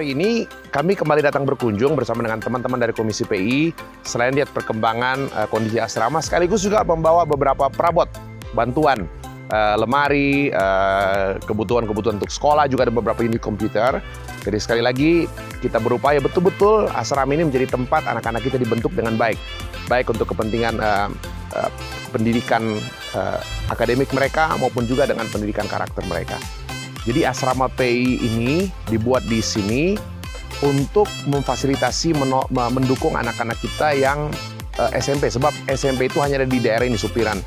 hari ini kami kembali datang berkunjung bersama dengan teman-teman dari Komisi PI. Selain lihat perkembangan kondisi asrama, sekaligus juga membawa beberapa perabot, bantuan, lemari, kebutuhan-kebutuhan untuk sekolah, juga ada beberapa unit komputer. Jadi sekali lagi kita berupaya betul-betul asrama ini menjadi tempat anak-anak kita dibentuk dengan baik. Baik untuk kepentingan pendidikan akademik mereka maupun juga dengan pendidikan karakter mereka. Jadi asrama PI ini dibuat di sini untuk memfasilitasi, mendukung anak-anak kita yang SMP. Sebab SMP itu hanya ada di daerah ini, Supiran,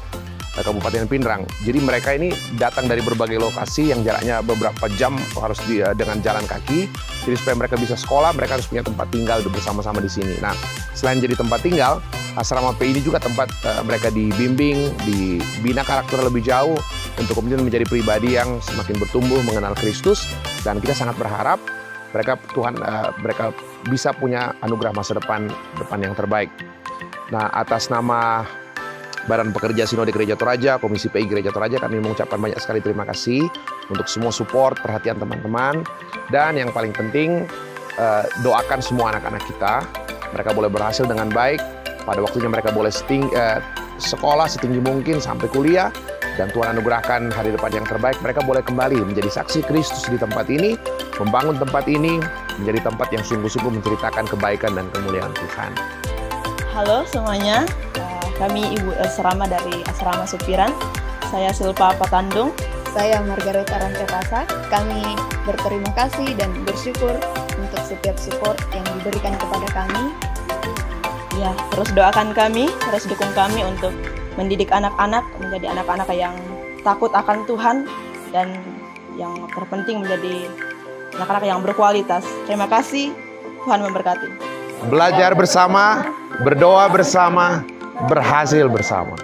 Kabupaten Pindrang. Jadi mereka ini datang dari berbagai lokasi yang jaraknya beberapa jam harus dengan jalan kaki. Jadi supaya mereka bisa sekolah, mereka harus punya tempat tinggal bersama-sama di sini. Nah, selain jadi tempat tinggal, asrama PI ini juga tempat mereka dibimbing, dibina karakter lebih jauh untuk kemudian menjadi pribadi yang semakin bertumbuh mengenal Kristus. Dan kita sangat berharap mereka bisa punya anugerah masa depan yang terbaik. Nah, atas nama Badan Pekerja Sinode Gereja Toraja, Komisi PI Gereja Toraja, kami mengucapkan banyak sekali terima kasih untuk semua support, perhatian teman-teman. Dan yang paling penting, doakan semua anak-anak kita, mereka boleh berhasil dengan baik, pada waktunya mereka boleh sekolah setinggi mungkin sampai kuliah, dan Tuhan anugerahkan hari depan yang terbaik. Mereka boleh kembali menjadi saksi Kristus di tempat ini, membangun tempat ini menjadi tempat yang sungguh-sungguh menceritakan kebaikan dan kemuliaan Tuhan. Halo semuanya, kami Ibu Asrama dari Asrama Supiran. Saya Silpa Patandung. Saya Margareta Rancapasa. Kami berterima kasih dan bersyukur untuk setiap support yang diberikan kepada kami. Ya, terus doakan kami, terus dukung kami untuk mendidik anak-anak menjadi anak-anak yang takut akan Tuhan dan yang terpenting menjadi anak-anak yang berkualitas. Terima kasih, Tuhan memberkati. Belajar bersama, berdoa bersama, berhasil bersama.